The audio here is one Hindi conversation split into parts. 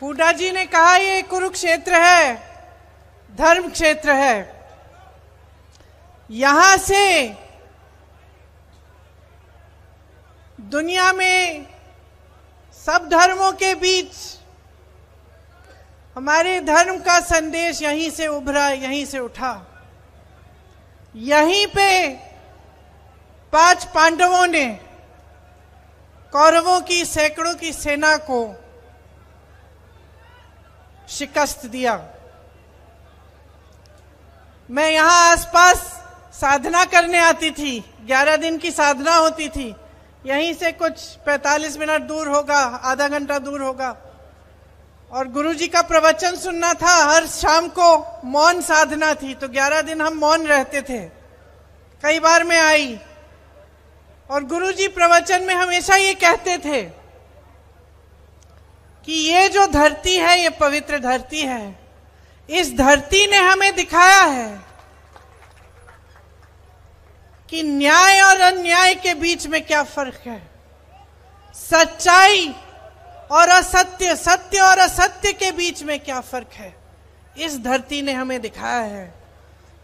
हुड्डा जी ने कहा ये कुरुक्षेत्र है, धर्म क्षेत्र है। यहां से दुनिया में सब धर्मों के बीच हमारे धर्म का संदेश यहीं से उभरा, यहीं से उठा। यहीं पे 5 पांडवों ने कौरवों की सैकड़ों की सेना को शिकस्त दिया। मैं यहां आसपास साधना करने आती थी, 11 दिन की साधना होती थी। यहीं से कुछ 45 मिनट दूर होगा, आधा घंटा दूर होगा, और गुरुजी का प्रवचन सुनना था। हर शाम को मौन साधना थी, तो 11 दिन हम मौन रहते थे। कई बार मैं आई और गुरुजी प्रवचन में हमेशा ये कहते थे कि ये जो धरती है ये पवित्र धरती है। इस धरती ने हमें दिखाया है कि न्याय और अन्याय के बीच में क्या फर्क है, सच्चाई और असत्य, सत्य और असत्य के बीच में क्या फर्क है। इस धरती ने हमें दिखाया है।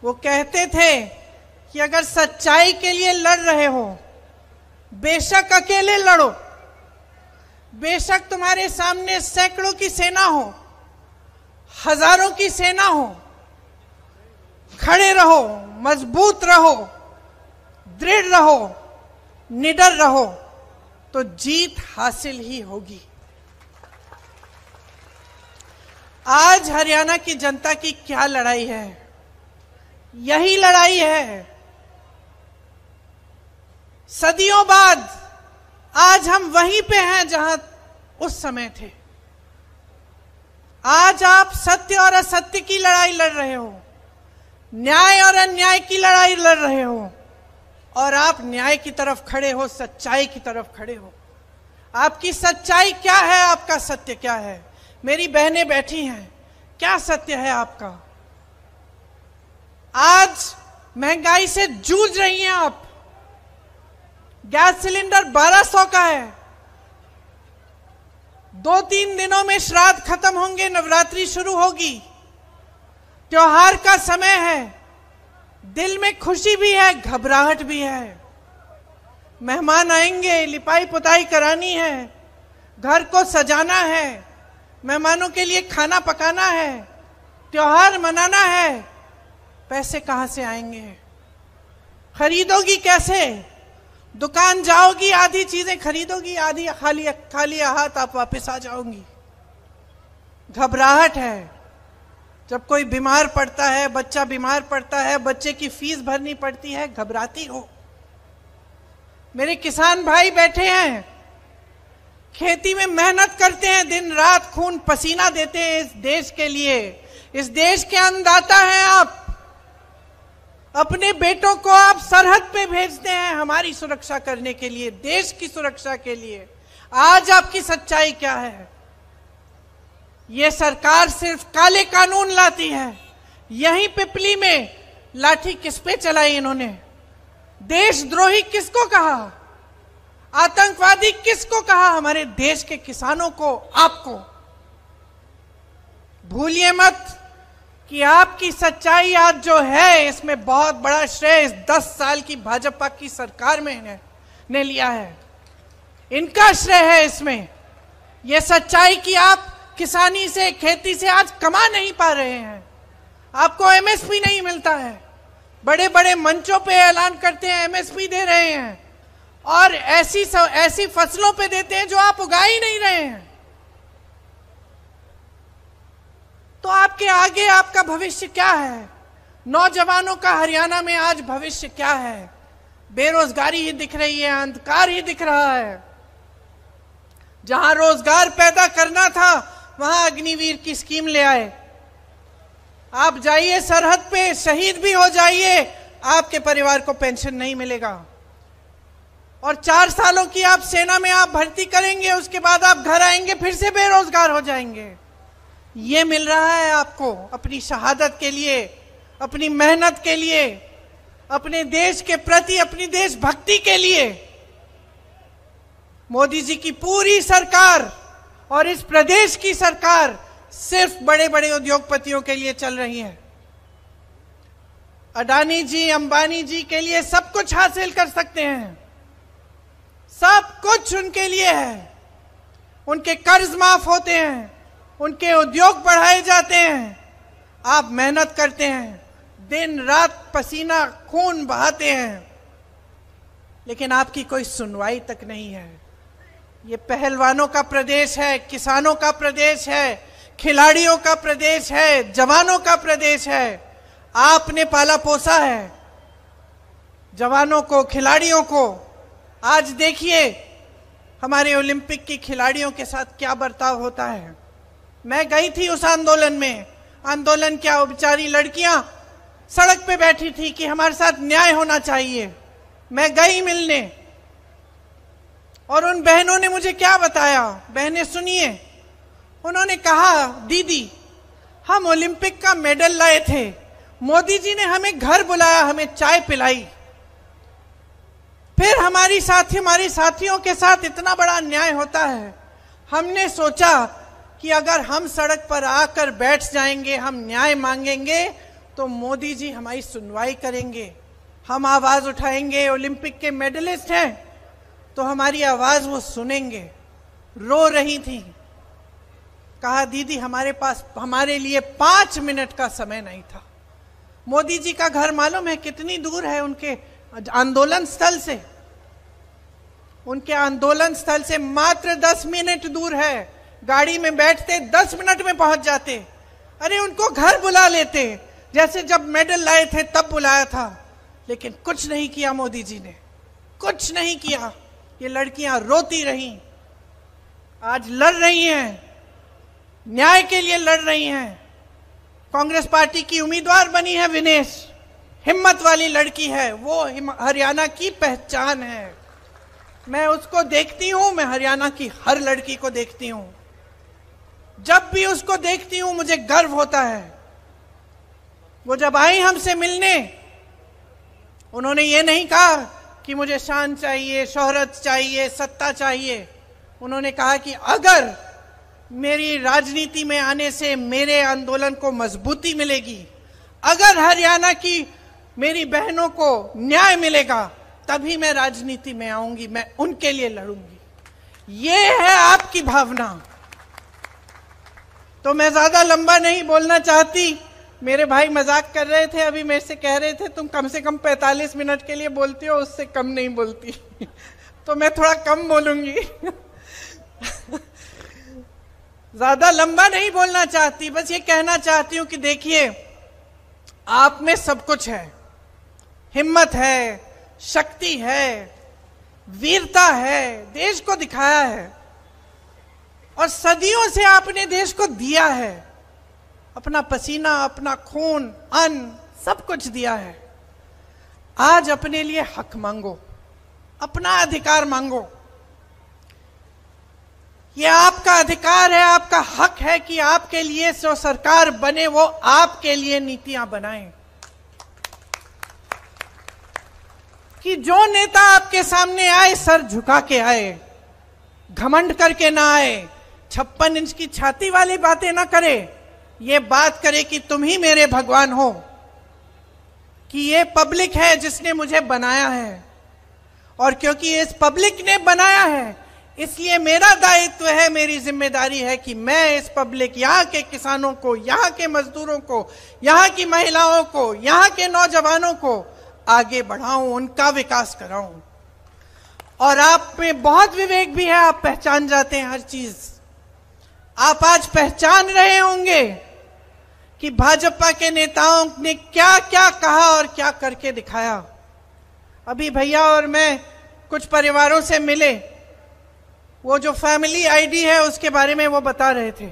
वो कहते थे कि अगर सच्चाई के लिए लड़ रहे हो, बेशक अकेले लड़ो, बेशक तुम्हारे सामने सैकड़ों की सेना हो, हजारों की सेना हो, खड़े रहो, मजबूत रहो, दृढ़ रहो, निडर रहो, तो जीत हासिल ही होगी। आज हरियाणा की जनता की क्या लड़ाई है? यही लड़ाई है। सदियों बाद आज हम वहीं पे हैं जहां उस समय थे। आज आप सत्य और असत्य की लड़ाई लड़ रहे हो, न्याय और अन्याय की लड़ाई लड़ रहे हो, और आप न्याय की तरफ खड़े हो, सच्चाई की तरफ खड़े हो। आपकी सच्चाई क्या है, आपका सत्य क्या है? मेरी बहनें बैठी हैं, क्या सत्य है आपका? आज महंगाई से जूझ रही हैं आप। गैस सिलेंडर 1200 का है। 2-3 दिनों में श्राद्ध खत्म होंगे, नवरात्रि शुरू होगी, त्योहार का समय है। दिल में खुशी भी है, घबराहट भी है। मेहमान आएंगे, लिपाई पुताई करानी है, घर को सजाना है, मेहमानों के लिए खाना पकाना है, त्योहार मनाना है। पैसे कहां से आएंगे? खरीदोगी कैसे? दुकान जाओगी, आधी चीजें खरीदोगी, आधी खाली हाथ आप वापस आ जाओगी। घबराहट है। जब कोई बीमार पड़ता है, बच्चा बीमार पड़ता है, बच्चे की फीस भरनी पड़ती है, घबराती हो। मेरे किसान भाई बैठे हैं, खेती में मेहनत करते हैं, दिन रात खून पसीना देते हैं इस देश के लिए। इस देश के अन्नदाता हैं आप। अपने बेटों को आप सरहद पे भेजते हैं हमारी सुरक्षा करने के लिए, देश की सुरक्षा के लिए। आज आपकी सच्चाई क्या है? ये सरकार सिर्फ काले कानून लाती है। यहीं पिपली में लाठी किस पे चलाई इन्होंने? देशद्रोही किसको कहा? आतंकवादी किसको कहा? हमारे देश के किसानों को, आपको। भूलिए मत कि आपकी सच्चाई आज जो है, इसमें बहुत बड़ा श्रेय इस 10 साल की भाजपा की सरकार में ने लिया है। इनका श्रेय है इसमें। यह सच्चाई कि आप किसानी से, खेती से आज कमा नहीं पा रहे हैं। आपको एमएसपी नहीं मिलता है। बड़े बड़े मंचों पे ऐलान करते हैं एमएसपी दे रहे हैं, और ऐसी फसलों पे देते हैं जो आप उगा ही नहीं रहे हैं। तो आपके आगे आपका भविष्य क्या है? नौजवानों का हरियाणा में आज भविष्य क्या है? बेरोजगारी ही दिख रही है, अंधकार ही दिख रहा है। जहां रोजगार पैदा करना था, वहां अग्निवीर की स्कीम ले आए। आप जाइए सरहद पे, शहीद भी हो जाइए, आपके परिवार को पेंशन नहीं मिलेगा। और 4 सालों की आप सेना में आप भर्ती करेंगे, उसके बाद आप घर आएंगे, फिर से बेरोजगार हो जाएंगे। ये मिल रहा है आपको अपनी शहादत के लिए, अपनी मेहनत के लिए, अपने देश के प्रति, अपनी देशभक्ति के लिए। मोदी जी की पूरी सरकार और इस प्रदेश की सरकार सिर्फ बड़े बड़े उद्योगपतियों के लिए चल रही है। अडानी जी, अंबानी जी के लिए सब कुछ हासिल कर सकते हैं, सब कुछ उनके लिए है। उनके कर्ज माफ होते हैं, उनके उद्योग बढ़ाए जाते हैं। आप मेहनत करते हैं, दिन रात पसीना खून बहाते हैं, लेकिन आपकी कोई सुनवाई तक नहीं है। ये पहलवानों का प्रदेश है, किसानों का प्रदेश है, खिलाड़ियों का प्रदेश है, जवानों का प्रदेश है। आपने पाला पोसा है जवानों को, खिलाड़ियों को। आज देखिए हमारे ओलंपिक की खिलाड़ियों के साथ क्या बर्ताव होता है। मैं गई थी उस आंदोलन में। आंदोलन क्या, वो बेचारी लड़कियां सड़क पे बैठी थी कि हमारे साथ न्याय होना चाहिए। मैं गई मिलने, और उन बहनों ने मुझे क्या बताया। बहनें सुनिए, उन्होंने कहा, दीदी हम ओलंपिक का मेडल लाए थे, मोदी जी ने हमें घर बुलाया, हमें चाय पिलाई, फिर हमारी साथियों के साथ इतना बड़ा अन्याय होता है। हमने सोचा कि अगर हम सड़क पर आकर बैठ जाएंगे, हम न्याय मांगेंगे, तो मोदी जी हमारी सुनवाई करेंगे, हम आवाज उठाएंगे। ओलंपिक के मेडलिस्ट हैं तो हमारी आवाज वो सुनेंगे। रो रही थी। कहा, दीदी हमारे लिए 5 मिनट का समय नहीं था। मोदी जी का घर मालूम है कितनी दूर है उनके आंदोलन स्थल से? उनके आंदोलन स्थल से मात्र 10 मिनट दूर है। गाड़ी में बैठते 10 मिनट में पहुंच जाते। अरे उनको घर बुला लेते, जैसे जब मेडल लाए थे तब बुलाया था, लेकिन कुछ नहीं किया मोदी जी ने, कुछ नहीं किया। ये लड़कियां रोती रहीं, आज लड़ रही हैं, न्याय के लिए लड़ रही हैं। कांग्रेस पार्टी की उम्मीदवार बनी है विनेश, हिम्मत वाली लड़की है, वो हरियाणा की पहचान है। मैं उसको देखती हूं, मैं हरियाणा की हर लड़की को देखती हूं, जब भी उसको देखती हूं मुझे गर्व होता है। वो जब आई हमसे मिलने, उन्होंने ये नहीं कहा कि मुझे शान चाहिए, शोहरत चाहिए, सत्ता चाहिए। उन्होंने कहा कि अगर मेरी राजनीति में आने से मेरे आंदोलन को मजबूती मिलेगी, अगर हरियाणा की मेरी बहनों को न्याय मिलेगा, तभी मैं राजनीति में आऊंगी, मैं उनके लिए लड़ूंगी। ये है आपकी भावना। तो मैं ज्यादा लंबा नहीं बोलना चाहती। मेरे भाई मजाक कर रहे थे, अभी मेरे से कह रहे थे तुम कम से कम 45 मिनट के लिए बोलती हो, उससे कम नहीं बोलती। तो मैं थोड़ा कम बोलूंगी। ज्यादा लंबा नहीं बोलना चाहती, बस ये कहना चाहती हूं कि देखिए, आप में सब कुछ है, हिम्मत है, शक्ति है, वीरता है, देश को दिखाया है, और सदियों से आपने देश को दिया है, अपना पसीना, अपना खून, अन्न, सब कुछ दिया है। आज अपने लिए हक मांगो, अपना अधिकार मांगो। यह आपका अधिकार है, आपका हक है कि आपके लिए जो सरकार बने वो आपके लिए नीतियां बनाए, कि जो नेता आपके सामने आए सर झुका के आए, घमंड करके ना आए, 56 इंच की छाती वाली बातें ना करे, ये बात करे कि तुम ही मेरे भगवान हो, कि ये पब्लिक है जिसने मुझे बनाया है, और क्योंकि इस पब्लिक ने बनाया है इसलिए मेरा दायित्व है, मेरी जिम्मेदारी है कि मैं इस पब्लिक, यहाँ के किसानों को, यहाँ के मजदूरों को, यहाँ की महिलाओं को, यहाँ के नौजवानों को आगे बढ़ाऊं, उनका विकास कराऊं। और आप में बहुत विवेक भी है, आप पहचान जाते हैं हर चीज। आप आज पहचान रहे होंगे कि भाजपा के नेताओं ने क्या क्या कहा और क्या करके दिखाया। अभी भैया और मैं कुछ परिवारों से मिले, वो जो फैमिली आईडी है उसके बारे में वो बता रहे थे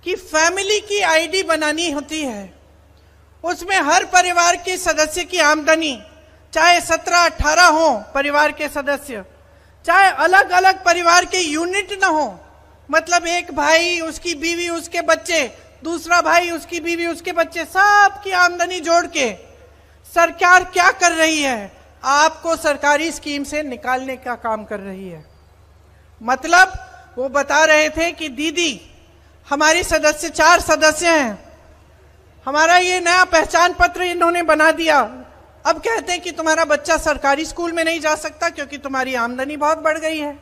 कि फैमिली की आईडी बनानी होती है, उसमें हर परिवार के सदस्य की आमदनी, चाहे 17-18 हो परिवार के सदस्य, चाहे अलग अलग परिवार के यूनिट ना हो, मतलब एक भाई, उसकी बीवी, उसके बच्चे, दूसरा भाई, उसकी बीवी, उसके बच्चे, सबकी आमदनी जोड़ के सरकार क्या कर रही है, आपको सरकारी स्कीम से निकालने का काम कर रही है। मतलब वो बता रहे थे कि दीदी हमारी सदस्य 4 सदस्य हैं, हमारा ये नया पहचान पत्र इन्होंने बना दिया, अब कहते हैं कि तुम्हारा बच्चा सरकारी स्कूल में नहीं जा सकता क्योंकि तुम्हारी आमदनी बहुत बढ़ गई है।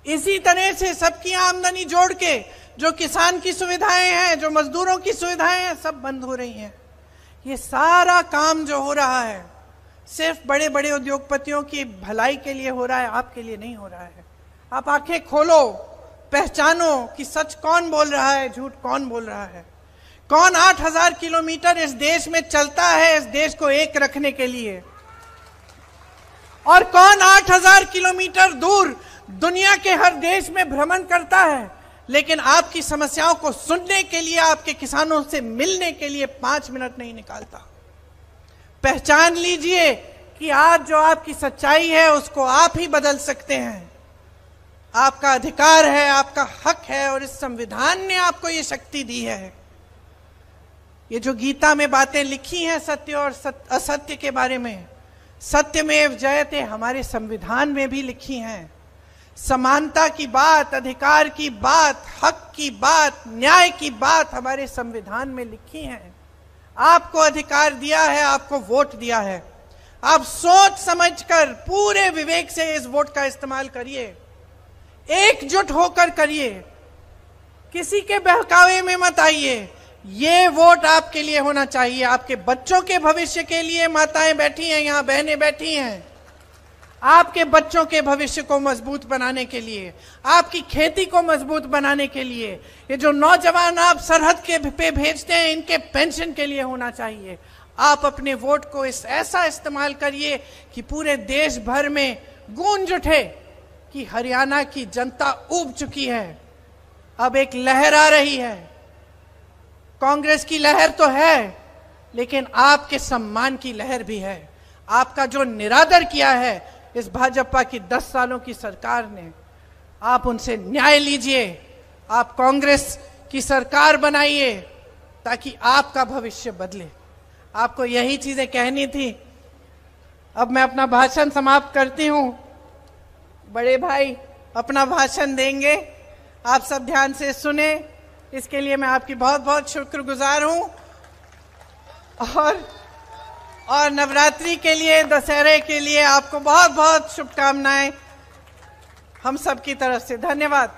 इसी तरह से सबकी आमदनी जोड़ के जो किसान की सुविधाएं हैं, जो मजदूरों की सुविधाएं हैं, सब बंद हो रही हैं। ये सारा काम जो हो रहा है सिर्फ बड़े बड़े उद्योगपतियों की भलाई के लिए हो रहा है, आपके लिए नहीं हो रहा है। आप आंखें खोलो, पहचानो कि सच कौन बोल रहा है, झूठ कौन बोल रहा है। कौन 8000 किलोमीटर इस देश में चलता है इस देश को एक रखने के लिए, और कौन 8000 किलोमीटर दूर दुनिया के हर देश में भ्रमण करता है, लेकिन आपकी समस्याओं को सुनने के लिए, आपके किसानों से मिलने के लिए 5 मिनट नहीं निकालता। पहचान लीजिए कि आज जो आपकी सच्चाई है उसको आप ही बदल सकते हैं। आपका अधिकार है, आपका हक है, और इस संविधान ने आपको ये शक्ति दी है। ये जो गीता में बातें लिखी हैं सत्य और असत्य के बारे में, सत्यमेव जयते हमारे संविधान में भी लिखी हैं। समानता की बात, अधिकार की बात, हक की बात, न्याय की बात हमारे संविधान में लिखी है। आपको अधिकार दिया है, आपको वोट दिया है। आप सोच समझकर पूरे विवेक से इस वोट का इस्तेमाल करिए, एकजुट होकर करिए, किसी के बहकावे में मत आइए। ये वोट आपके लिए होना चाहिए, आपके बच्चों के भविष्य के लिए। माताएं बैठी हैं यहाँ, बहनें बैठी हैं, आपके बच्चों के भविष्य को मजबूत बनाने के लिए, आपकी खेती को मजबूत बनाने के लिए। ये जो नौजवान आप सरहद के पे भेजते हैं, इनके पेंशन के लिए होना चाहिए। आप अपने वोट को ऐसा इस्तेमाल करिए कि पूरे देश भर में गूंज उठे कि हरियाणा की जनता ऊब चुकी है, अब एक लहर आ रही है। कांग्रेस की लहर तो है, लेकिन आपके सम्मान की लहर भी है। आपका जो निरादर किया है इस भाजपा की 10 सालों की सरकार ने, आप उनसे न्याय लीजिए। आप कांग्रेस की सरकार बनाइए ताकि आपका भविष्य बदले। आपको यही चीजें कहनी थी। अब मैं अपना भाषण समाप्त करती हूं। बड़े भाई अपना भाषण देंगे, आप सब ध्यान से सुने, इसके लिए मैं आपकी बहुत बहुत शुक्रगुजार हूं। और नवरात्रि के लिए, दशहरे के लिए आपको बहुत बहुत शुभकामनाएं हम सब की तरफ से। धन्यवाद।